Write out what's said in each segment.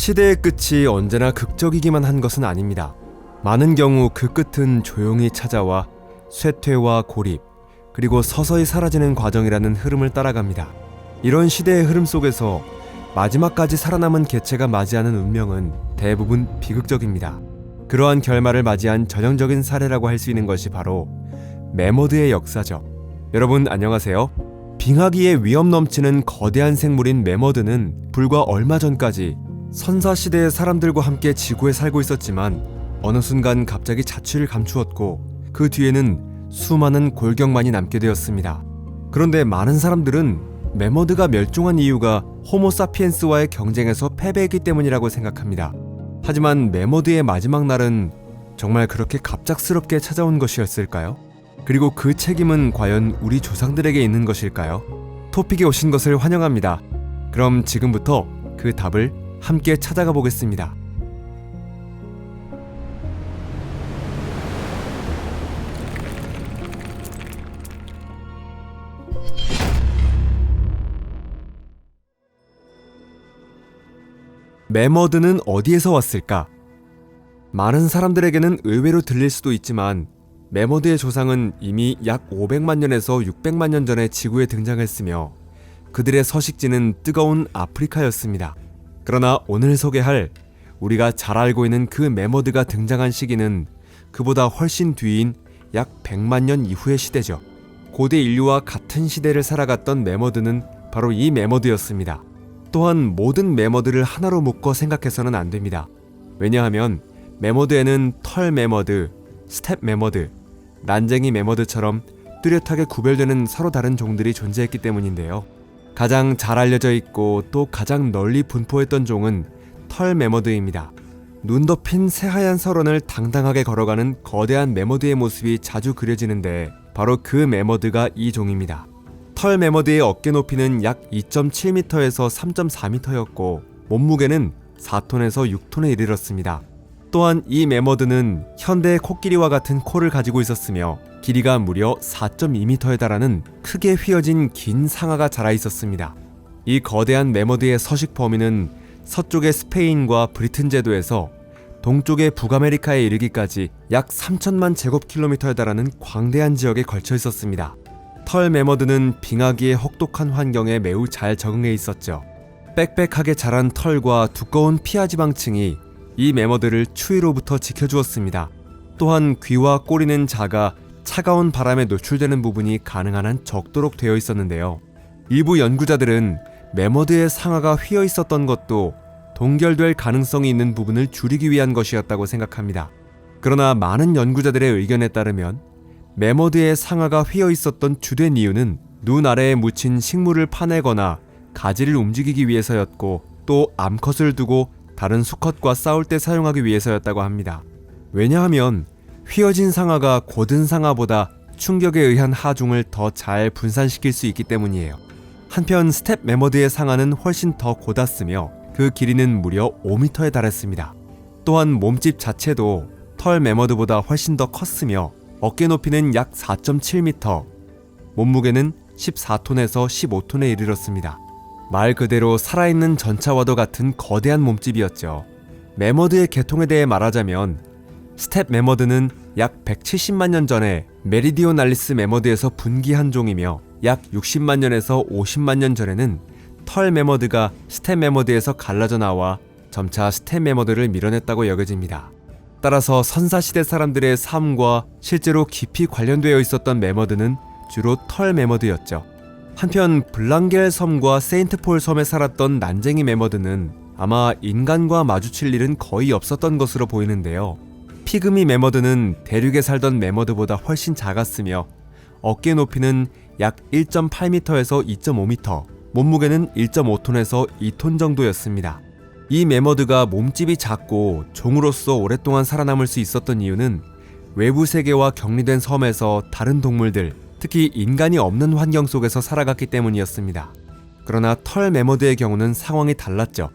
시대의 끝이 언제나 극적이기만 한 것은 아닙니다. 많은 경우 그 끝은 조용히 찾아와 쇠퇴와 고립, 그리고 서서히 사라지는 과정이라는 흐름을 따라갑니다. 이런 시대의 흐름 속에서 마지막까지 살아남은 개체가 맞이하는 운명은 대부분 비극적입니다. 그러한 결말을 맞이한 전형적인 사례라고 할 수 있는 것이 바로 매머드의 역사죠. 여러분 안녕하세요. 빙하기에 위험 넘치는 거대한 생물인 매머드는 불과 얼마 전까지 선사시대의 사람들과 함께 지구에 살고 있었지만 어느 순간 갑자기 자취를 감추었고 그 뒤에는 수많은 골격만이 남게 되었습니다. 그런데 많은 사람들은 매머드가 멸종한 이유가 호모사피엔스와의 경쟁에서 패배했기 때문이라고 생각합니다. 하지만 매머드의 마지막 날은 정말 그렇게 갑작스럽게 찾아온 것이었을까요? 그리고 그 책임은 과연 우리 조상들에게 있는 것일까요? 토픽에 오신 것을 환영합니다. 그럼 지금부터 그 답을 함께 찾아가 보겠습니다. 매머드는 어디에서 왔을까? 많은 사람들에게는 의외로 들릴 수도 있지만 매머드의 조상은 이미 약 500만 년에서 600만 년 전에 지구에 등장했으며 그들의 서식지는 뜨거운 아프리카였습니다. 그러나 오늘 소개할 우리가 잘 알고 있는 그 매머드가 등장한 시기는 그보다 훨씬 뒤인 약 100만 년 이후의 시대죠. 고대 인류와 같은 시대를 살아갔던 매머드는 바로 이 매머드였습니다. 또한 모든 매머드를 하나로 묶어 생각해서는 안 됩니다. 왜냐하면 매머드에는 털 매머드, 스텝 매머드, 난쟁이 매머드처럼 뚜렷하게 구별되는 서로 다른 종들이 존재했기 때문인데요. 가장 잘 알려져 있고 또 가장 널리 분포했던 종은 털 매머드입니다. 눈 덮인 새하얀 설원을 당당하게 걸어가는 거대한 매머드의 모습이 자주 그려지는데 바로 그 매머드가 이 종입니다. 털 매머드의 어깨 높이는 약 2.7m에서 3.4m였고 몸무게는 4톤에서 6톤에 이르렀습니다. 또한 이 매머드는 현대의 코끼리와 같은 코를 가지고 있었으며 길이가 무려 4.2m에 달하는 크게 휘어진 긴 상아가 자라 있었습니다. 이 거대한 매머드의 서식 범위는 서쪽의 스페인과 브리튼 제도에서 동쪽의 북아메리카에 이르기까지 약 3천만 제곱킬로미터에 달하는 광대한 지역에 걸쳐 있었습니다. 털 매머드는 빙하기의 혹독한 환경에 매우 잘 적응해 있었죠. 빽빽하게 자란 털과 두꺼운 피하 지방층이 이 매머드를 추위로부터 지켜주었습니다. 또한 귀와 꼬리는 작아 차가운 바람에 노출되는 부분이 가능한 한 적도록 되어 있었는데요. 일부 연구자들은 매머드의 상아가 휘어 있었던 것도 동결될 가능성이 있는 부분을 줄이기 위한 것이었다고 생각합니다. 그러나 많은 연구자들의 의견에 따르면 매머드의 상아가 휘어 있었던 주된 이유는 눈 아래에 묻힌 식물을 파내거나 가지를 움직이기 위해서였고 또 암컷을 두고 다른 수컷과 싸울 때 사용하기 위해서였다고 합니다. 왜냐하면 휘어진 상아가 곧은 상아보다 충격에 의한 하중을 더 잘 분산시킬 수 있기 때문이에요. 한편 스텝 매머드의 상아는 훨씬 더 곧았으며 그 길이는 무려 5m에 달했습니다. 또한 몸집 자체도 털 매머드보다 훨씬 더 컸으며 어깨 높이는 약 4.7m, 몸무게는 14톤에서 15톤에 이르렀습니다. 말 그대로 살아있는 전차와도 같은 거대한 몸집이었죠. 매머드의 계통에 대해 말하자면 스텝 매머드는 약 170만 년 전에 메리디오날리스 매머드에서 분기한 종이며 약 60만 년에서 50만 년 전에는 털 매머드가 스텝 매머드에서 갈라져 나와 점차 스텝 매머드를 밀어냈다고 여겨집니다. 따라서 선사시대 사람들의 삶과 실제로 깊이 관련되어 있었던 매머드는 주로 털 매머드였죠. 한편 블랑겔 섬과 세인트폴 섬에 살았던 난쟁이 매머드는 아마 인간과 마주칠 일은 거의 없었던 것으로 보이는데요. 피그미 매머드는 대륙에 살던 매머드보다 훨씬 작았으며 어깨 높이는 약 1.8m에서 2.5m, 몸무게는 1.5톤에서 2톤 정도였습니다. 이 매머드가 몸집이 작고 종으로서 오랫동안 살아남을 수 있었던 이유는 외부 세계와 격리된 섬에서 다른 동물들, 특히 인간이 없는 환경 속에서 살아갔기 때문이었습니다. 그러나 털 매머드의 경우는 상황이 달랐죠.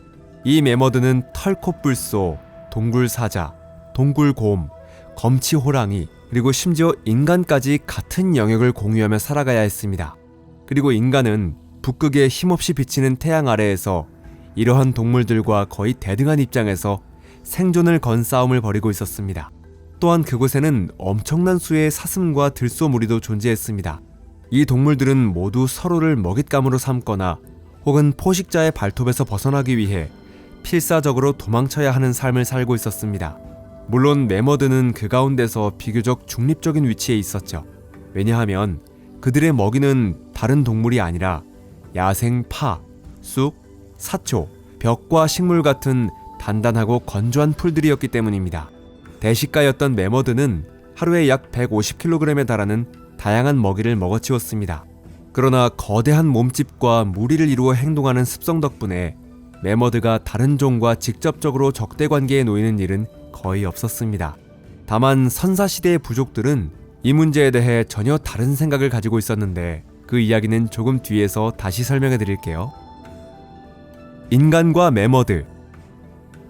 이 매머드는 털콧불소, 동굴사자, 동굴곰, 검치호랑이, 그리고 심지어 인간까지 같은 영역을 공유하며 살아가야 했습니다. 그리고 인간은 북극에 힘없이 비치는 태양 아래에서 이러한 동물들과 거의 대등한 입장에서 생존을 건 싸움을 벌이고 있었습니다. 또한 그곳에는 엄청난 수의 사슴과 들소무리도 존재했습니다. 이 동물들은 모두 서로를 먹잇감으로 삼거나 혹은 포식자의 발톱에서 벗어나기 위해 필사적으로 도망쳐야 하는 삶을 살고 있었습니다. 물론 매머드는 그 가운데서 비교적 중립적인 위치에 있었죠. 왜냐하면 그들의 먹이는 다른 동물이 아니라 야생 파, 쑥, 사초, 벽과 식물 같은 단단하고 건조한 풀들이었기 때문입니다. 대식가였던 매머드는 하루에 약 150kg에 달하는 다양한 먹이를 먹어치웠습니다. 그러나 거대한 몸집과 무리를 이루어 행동하는 습성 덕분에 매머드가 다른 종과 직접적으로 적대 관계에 놓이는 일은 거의 없었습니다. 다만 선사시대의 부족들은 이 문제에 대해 전혀 다른 생각을 가지고 있었는데 그 이야기는 조금 뒤에서 다시 설명해 드릴게요. 인간과 매머드.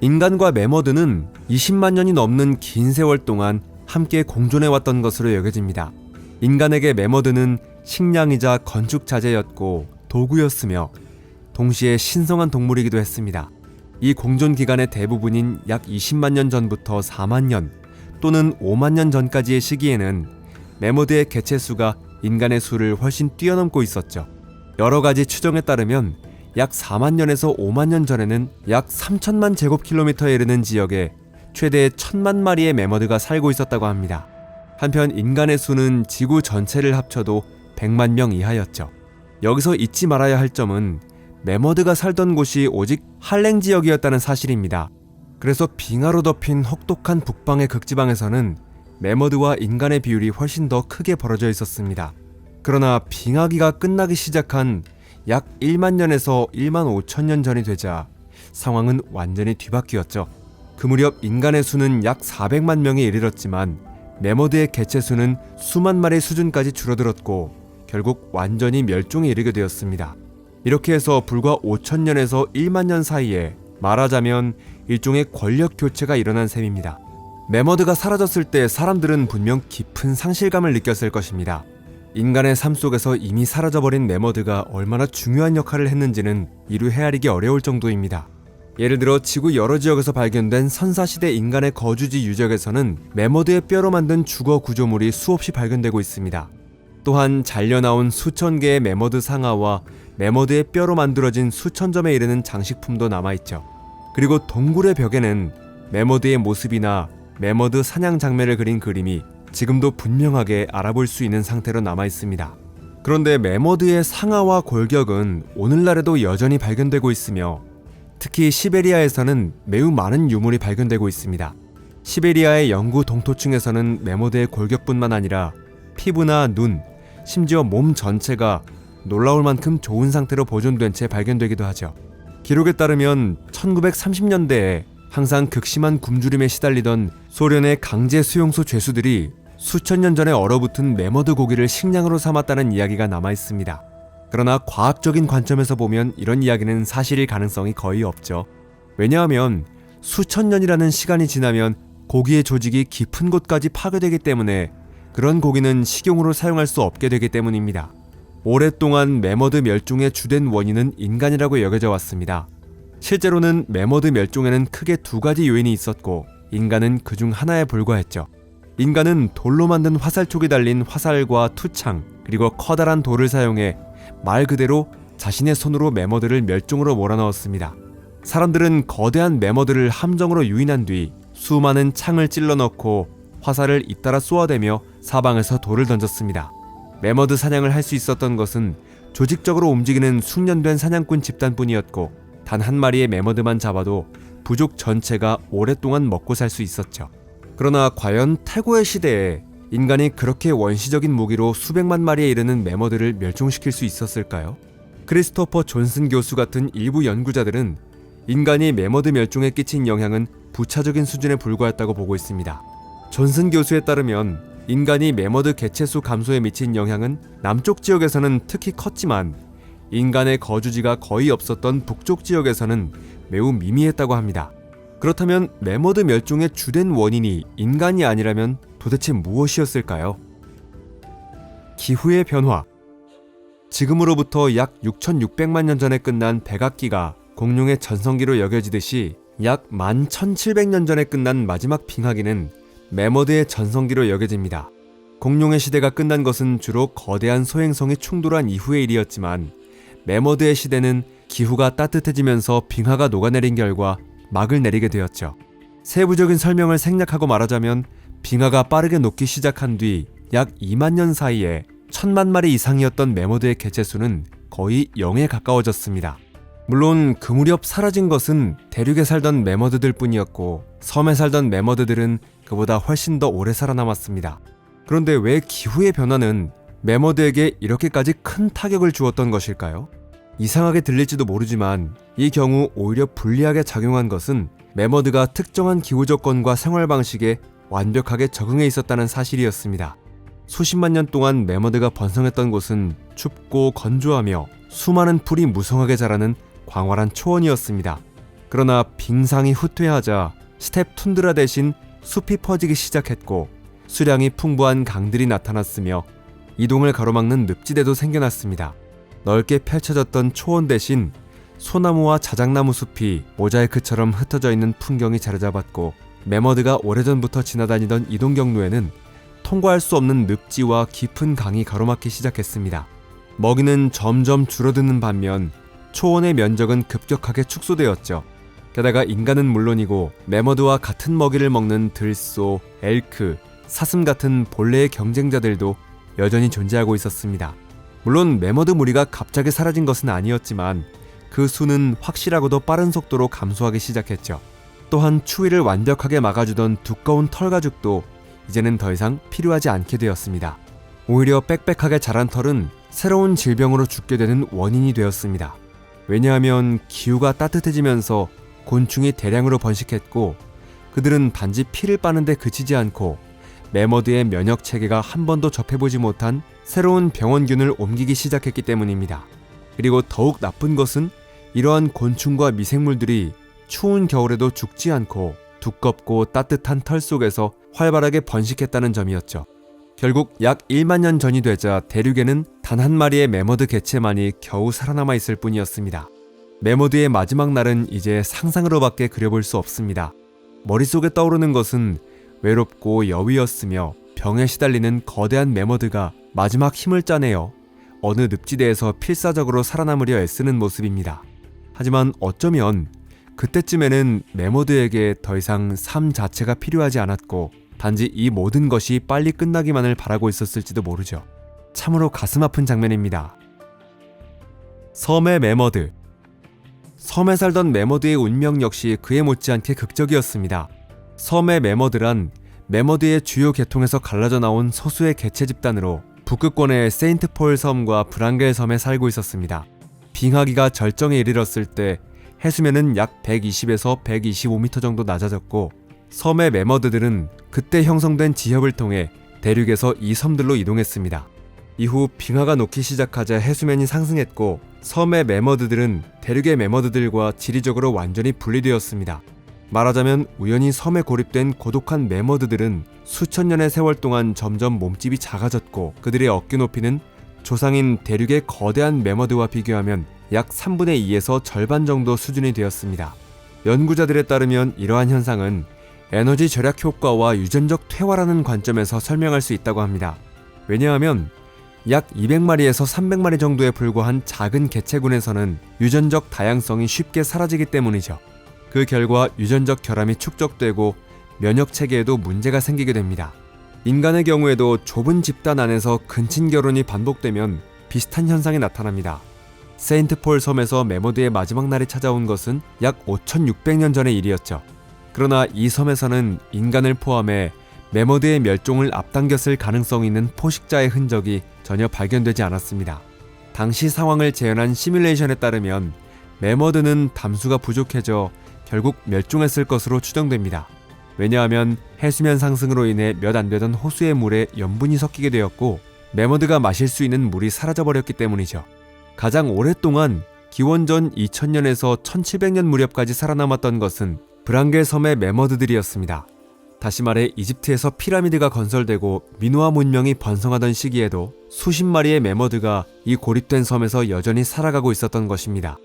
인간과 매머드는 20만 년이 넘는 긴 세월 동안 함께 공존해왔던 것으로 여겨집니다. 인간에게 매머드는 식량이자 건축 자재였고 도구였으며 동시에 신성한 동물이기도 했습니다. 이 공존 기간의 대부분인 약 20만 년 전부터 4만 년 또는 5만 년 전까지의 시기에는 매머드의 개체수가 인간의 수를 훨씬 뛰어넘고 있었죠. 여러 가지 추정에 따르면 약 4만 년에서 5만 년 전에는 약 3천만 제곱킬로미터에 이르는 지역에 최대 1,000만 마리의 매머드가 살고 있었다고 합니다. 한편 인간의 수는 지구 전체를 합쳐도 100만 명 이하였죠. 여기서 잊지 말아야 할 점은 매머드가 살던 곳이 오직 한랭 지역이었다는 사실입니다. 그래서 빙하로 덮인 혹독한 북방의 극지방에서는 매머드와 인간의 비율이 훨씬 더 크게 벌어져 있었습니다. 그러나 빙하기가 끝나기 시작한 약 1만 년에서 1만 5천 년 전이 되자 상황은 완전히 뒤바뀌었죠. 그 무렵 인간의 수는 약 400만 명에 이르렀지만 매머드의 개체수는 수만 마리 수준까지 줄어들었고 결국 완전히 멸종에 이르게 되었습니다. 이렇게 해서 불과 5천 년에서 1만 년 사이에 말하자면 일종의 권력 교체가 일어난 셈입니다. 매머드가 사라졌을 때 사람들은 분명 깊은 상실감을 느꼈을 것입니다. 인간의 삶 속에서 이미 사라져버린 매머드가 얼마나 중요한 역할을 했는지는 이루 헤아리기 어려울 정도입니다. 예를 들어 지구 여러 지역에서 발견된 선사시대 인간의 거주지 유적에서는 매머드의 뼈로 만든 주거 구조물이 수없이 발견되고 있습니다. 또한 잘려나온 수천 개의 매머드 상아와 매머드의 뼈로 만들어진 수천 점에 이르는 장식품도 남아있죠. 그리고 동굴의 벽에는 매머드의 모습이나 매머드 사냥 장면을 그린 그림이 지금도 분명하게 알아볼 수 있는 상태로 남아있습니다. 그런데 매머드의 상아와 골격은 오늘날에도 여전히 발견되고 있으며 특히 시베리아에서는 매우 많은 유물이 발견되고 있습니다. 시베리아의 영구 동토층에서는 매머드의 골격뿐만 아니라 피부나 눈, 심지어 몸 전체가 놀라울 만큼 좋은 상태로 보존된 채 발견되기도 하죠. 기록에 따르면 1930년대에 항상 극심한 굶주림에 시달리던 소련의 강제 수용소 죄수들이 수천 년 전에 얼어붙은 매머드 고기를 식량으로 삼았다는 이야기가 남아있습니다. 그러나 과학적인 관점에서 보면 이런 이야기는 사실일 가능성이 거의 없죠. 왜냐하면 수천 년이라는 시간이 지나면 고기의 조직이 깊은 곳까지 파괴되기 때문에 그런 고기는 식용으로 사용할 수 없게 되기 때문입니다. 오랫동안 매머드 멸종의 주된 원인은 인간이라고 여겨져 왔습니다. 실제로는 매머드 멸종에는 크게 두 가지 요인이 있었고 인간은 그중 하나에 불과했죠. 인간은 돌로 만든 화살촉이 달린 화살과 투창 그리고 커다란 돌을 사용해 말 그대로 자신의 손으로 매머드를 멸종으로 몰아넣었습니다. 사람들은 거대한 매머드를 함정으로 유인한 뒤 수많은 창을 찔러 넣고 화살을 잇따라 쏘아대며 사방에서 돌을 던졌습니다. 매머드 사냥을 할 수 있었던 것은 조직적으로 움직이는 숙련된 사냥꾼 집단뿐이었고 단 한 마리의 매머드만 잡아도 부족 전체가 오랫동안 먹고 살 수 있었죠. 그러나 과연 태고의 시대에 인간이 그렇게 원시적인 무기로 수백만 마리에 이르는 매머드를 멸종시킬 수 있었을까요? 크리스토퍼 존슨 교수 같은 일부 연구자들은 인간이 매머드 멸종에 끼친 영향은 부차적인 수준에 불과했다고 보고 있습니다. 존슨 교수에 따르면 인간이 매머드 개체수 감소에 미친 영향은 남쪽 지역에서는 특히 컸지만 인간의 거주지가 거의 없었던 북쪽 지역에서는 매우 미미했다고 합니다. 그렇다면 매머드 멸종의 주된 원인이 인간이 아니라면 도대체 무엇이었을까요? 기후의 변화. 지금으로부터 약 6,600만 년 전에 끝난 백악기가 공룡의 전성기로 여겨지듯이 약 11,700년 전에 끝난 마지막 빙하기는 매머드의 전성기로 여겨집니다. 공룡의 시대가 끝난 것은 주로 거대한 소행성이 충돌한 이후의 일이었지만 매머드의 시대는 기후가 따뜻해지면서 빙하가 녹아내린 결과 막을 내리게 되었죠. 세부적인 설명을 생략하고 말하자면 빙하가 빠르게 녹기 시작한 뒤 약 2만 년 사이에 1,000만 마리 이상이었던 매머드의 개체수는 거의 0에 가까워졌습니다. 물론 그 무렵 사라진 것은 대륙에 살던 매머드들 뿐이었고 섬에 살던 매머드들은 그보다 훨씬 더 오래 살아남았습니다. 그런데 왜 기후의 변화는 매머드에게 이렇게까지 큰 타격을 주었던 것일까요? 이상하게 들릴지도 모르지만 이 경우 오히려 불리하게 작용한 것은 매머드가 특정한 기후 조건과 생활 방식에 완벽하게 적응해 있었다는 사실이었습니다. 수십만 년 동안 매머드가 번성했던 곳은 춥고 건조하며 수많은 풀이 무성하게 자라는 광활한 초원이었습니다. 그러나 빙상이 후퇴하자 스텝 툰드라 대신 숲이 퍼지기 시작했고 수량이 풍부한 강들이 나타났으며 이동을 가로막는 늪지대도 생겨났습니다. 넓게 펼쳐졌던 초원 대신 소나무와 자작나무 숲이 모자이크처럼 흩어져 있는 풍경이 자리잡았고 매머드가 오래전부터 지나다니던 이동 경로에는 통과할 수 없는 늪지와 깊은 강이 가로막기 시작했습니다. 먹이는 점점 줄어드는 반면 초원의 면적은 급격하게 축소되었죠. 게다가 인간은 물론이고 매머드와 같은 먹이를 먹는 들소, 엘크, 사슴 같은 본래의 경쟁자들도 여전히 존재하고 있었습니다. 물론 매머드 무리가 갑자기 사라진 것은 아니었지만 그 수는 확실하고도 빠른 속도로 감소하기 시작했죠. 또한 추위를 완벽하게 막아주던 두꺼운 털 가죽도 이제는 더 이상 필요하지 않게 되었습니다. 오히려 빽빽하게 자란 털은 새로운 질병으로 죽게 되는 원인이 되었습니다. 왜냐하면 기후가 따뜻해지면서 곤충이 대량으로 번식했고 그들은 단지 피를 빠는데 그치지 않고 매머드의 면역 체계가 한 번도 접해보지 못한 새로운 병원균을 옮기기 시작했기 때문입니다. 그리고 더욱 나쁜 것은 이러한 곤충과 미생물들이 추운 겨울에도 죽지 않고 두껍고 따뜻한 털 속에서 활발하게 번식했다는 점이었죠. 결국 약 1만 년 전이 되자 대륙에는 단 한 마리의 매머드 개체만이 겨우 살아남아 있을 뿐이었습니다. 매머드의 마지막 날은 이제 상상으로밖에 그려볼 수 없습니다. 머릿속에 떠오르는 것은 외롭고 여위였으며 병에 시달리는 거대한 매머드가 마지막 힘을 짜내어 어느 늪지대에서 필사적으로 살아남으려 애쓰는 모습입니다. 하지만 어쩌면 그때쯤에는 매머드에게 더 이상 삶 자체가 필요하지 않았고 단지 이 모든 것이 빨리 끝나기만을 바라고 있었을지도 모르죠. 참으로 가슴 아픈 장면입니다. 섬의 매머드. 섬에 살던 매머드의 운명 역시 그에 못지않게 극적이었습니다. 섬의 매머드란 매머드의 주요 계통에서 갈라져 나온 소수의 개체 집단으로 북극권의 세인트폴 섬과 브랑겔 섬에 살고 있었습니다. 빙하기가 절정에 이르렀을 때 해수면은 약 120에서 125m 정도 낮아졌고 섬의 매머드들은 그때 형성된 지협을 통해 대륙에서 이 섬들로 이동했습니다. 이후 빙하가 녹기 시작하자 해수면이 상승했고 섬의 매머드들은 대륙의 매머드들과 지리적으로 완전히 분리되었습니다. 말하자면 우연히 섬에 고립된 고독한 매머드들은 수천 년의 세월 동안 점점 몸집이 작아졌고 그들의 어깨 높이는 조상인 대륙의 거대한 매머드와 비교하면 약 3분의 2에서 절반 정도 수준이 되었습니다. 연구자들에 따르면 이러한 현상은 에너지 절약 효과와 유전적 퇴화라는 관점에서 설명할 수 있다고 합니다. 왜냐하면 약 200마리에서 300마리 정도에 불과한 작은 개체군에서는 유전적 다양성이 쉽게 사라지기 때문이죠. 그 결과 유전적 결함이 축적되고 면역 체계에도 문제가 생기게 됩니다. 인간의 경우에도 좁은 집단 안에서 근친 결혼이 반복되면 비슷한 현상이 나타납니다. 세인트폴 섬에서 매머드의 마지막 날이 찾아온 것은 약 5,600년 전의 일이었죠. 그러나 이 섬에서는 인간을 포함해 매머드의 멸종을 앞당겼을 가능성이 있는 포식자의 흔적이 전혀 발견되지 않았습니다. 당시 상황을 재현한 시뮬레이션에 따르면 매머드는 담수가 부족해져 결국 멸종했을 것으로 추정됩니다. 왜냐하면 해수면 상승으로 인해 몇 안 되던 호수의 물에 염분이 섞이게 되었고 매머드가 마실 수 있는 물이 사라져버렸기 때문이죠. 가장 오랫동안 기원전 2000년에서 1700년 무렵까지 살아남았던 것은 브랑겔 섬의 매머드들이었습니다. 다시 말해 이집트에서 피라미드가 건설되고 미노아 문명이 번성하던 시기에도 수십 마리의 매머드가 이 고립된 섬에서 여전히 살아가고 있었던 것입니다.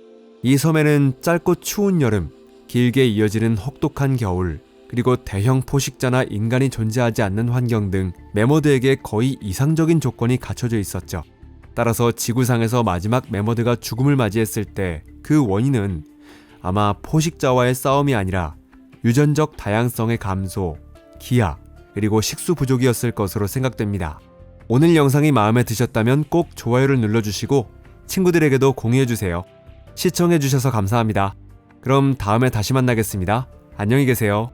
이 섬에는 짧고 추운 여름, 길게 이어지는 혹독한 겨울, 그리고 대형 포식자나 인간이 존재하지 않는 환경 등 매머드에게 거의 이상적인 조건이 갖춰져 있었죠. 따라서 지구상에서 마지막 매머드가 죽음을 맞이했을 때 그 원인은 아마 포식자와의 싸움이 아니라 유전적 다양성의 감소, 기아, 그리고 식수 부족이었을 것으로 생각됩니다. 오늘 영상이 마음에 드셨다면 꼭 좋아요를 눌러주시고 친구들에게도 공유해주세요. 시청해주셔서 감사합니다. 그럼 다음에 다시 만나겠습니다. 안녕히 계세요.